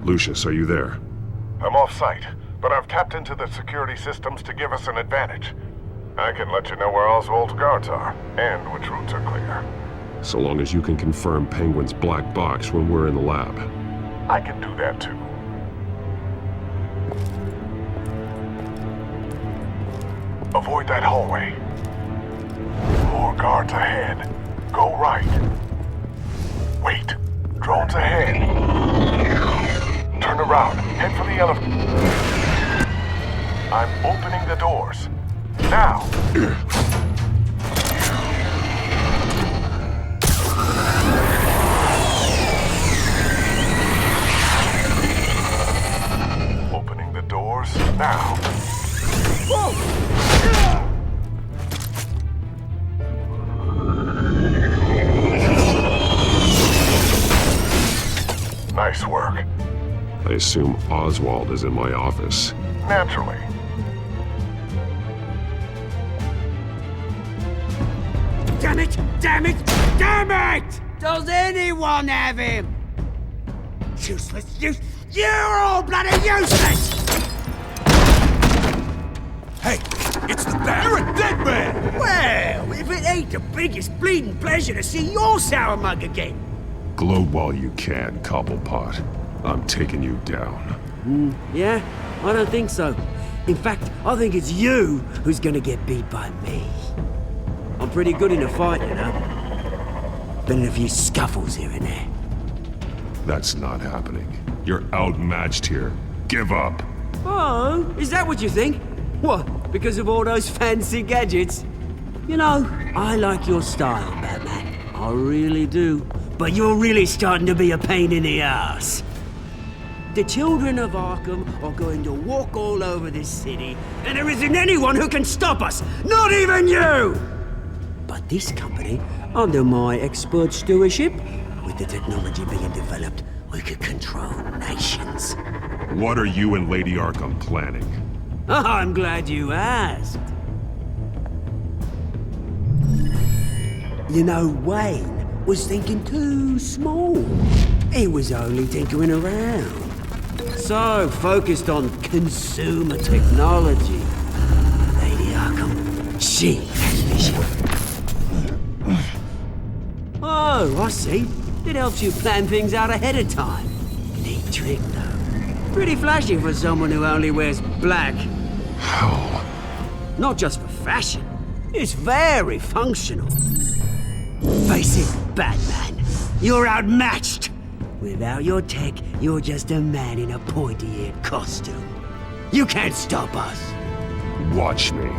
Lucius, are you there? I'm off-site, but I've tapped into the security systems to give us an advantage. I can let you know where Oswald's guards are, and which routes are clear. So long as you can confirm Penguin's black box when we're in the lab. I can do that too. Avoid that hallway. More guards ahead. Go right. Wait. Drones ahead. Turn around. Head for the elevator. I'm opening the doors. Now. Opening the doors now. Whoa! assume Oswald is in my office. Naturally. Damn it! Damn it! Damn it! Does anyone have him? Useless, you're all bloody useless! Hey, it's the bat! You're a dead man! Well, if it ain't the biggest bleeding pleasure to see your sour mug again. Gloat while you can, Cobblepot. I'm taking you down. Yeah? I don't think so. In fact, I think it's you who's gonna get beat by me. I'm pretty good in a fight, you know. Been in a few scuffles here and there. That's not happening. You're outmatched here. Give up. Oh, is that what you think? What, because of all those fancy gadgets? You know, I like your style, Batman. I really do. But you're really starting to be a pain in the ass. The Children of Arkham are going to walk all over this city, and there isn't anyone who can stop us! Not even you! But this company, under my expert stewardship, with the technology being developed, we could control nations. What are you and Lady Arkham planning? I'm glad you asked. You know, Wayne was thinking too small. He was only tinkering around. So focused on consumer technology. Lady Arkham, she has vision. Oh, I see. It helps you plan things out ahead of time. Neat trick, though. Pretty flashy for someone who only wears black. How? Not just for fashion. It's very functional. Face it, Batman. You're outmatched. Without your tech, you're just a man in a pointy-eared costume. You can't stop us. Watch me.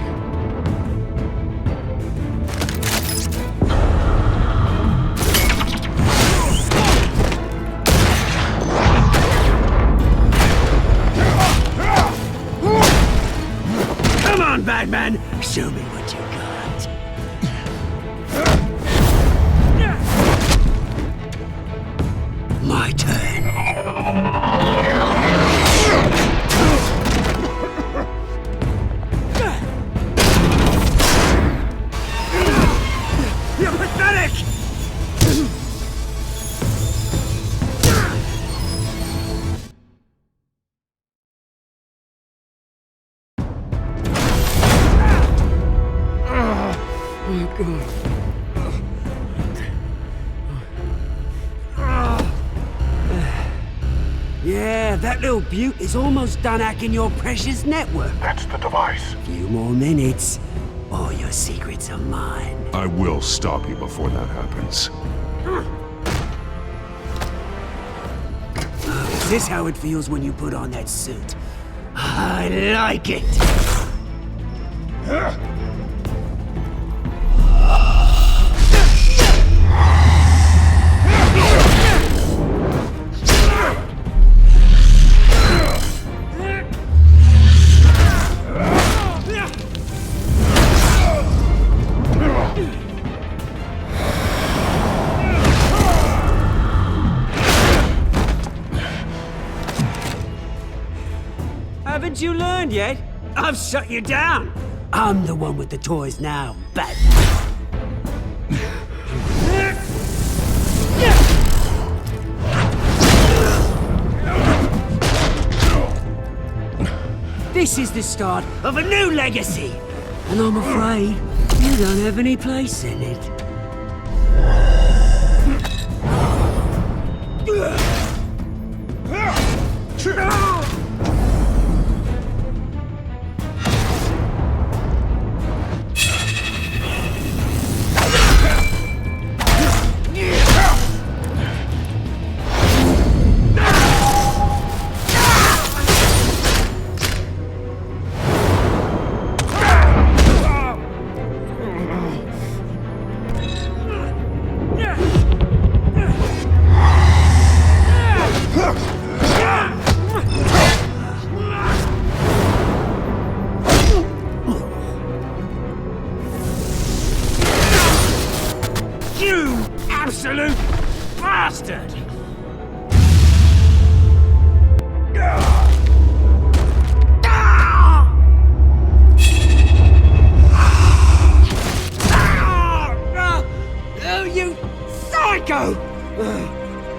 Come on, Batman! Show me what you got. My turn. You're pathetic! Oh, God. Yeah, that little beaut is almost done hacking your precious network. That's the device. Few more minutes, all your secrets are mine. I will stop you before that happens. Oh, is this how it feels when you put on that suit? I like it. Haven't you learned yet? I've shut you down. I'm the one with the toys now, Batman. This is the start of a new legacy, and I'm afraid you don't have any place in it. You absolute bastard! Oh, you psycho!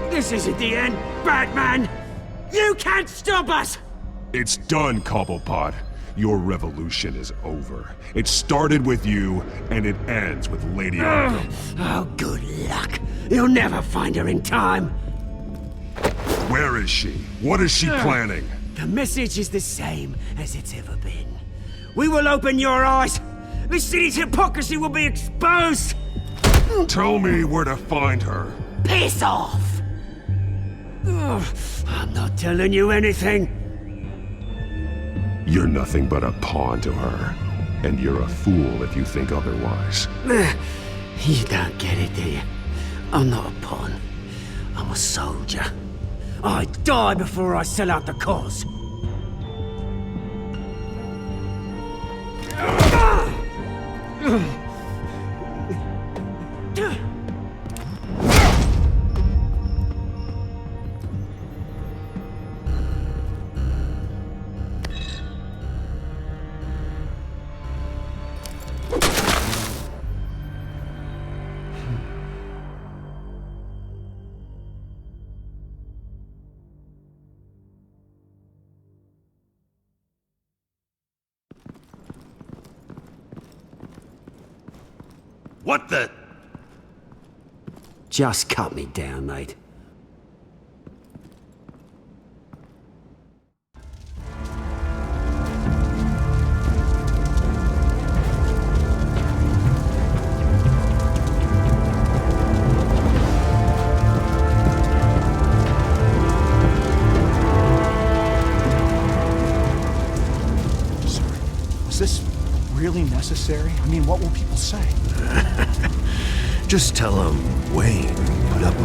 This isn't the end, Batman! You can't stop us! It's done, Cobblepot. Your revolution is over. It started with you, and it ends with Lady Arkham. Oh, good luck. You'll never find her in time. Where is she? What is she planning? The message is the same as it's ever been. We will open your eyes. The city's hypocrisy will be exposed. Tell me where to find her. Piss off! I'm not telling you anything. You're nothing but a pawn to her. And you're a fool if you think otherwise. You don't get it, do you? I'm not a pawn. I'm a soldier. I die before I sell out the cause. What the? Just cut me down, mate. Was this really necessary? I mean, what will people say? Just tell him Wayne put up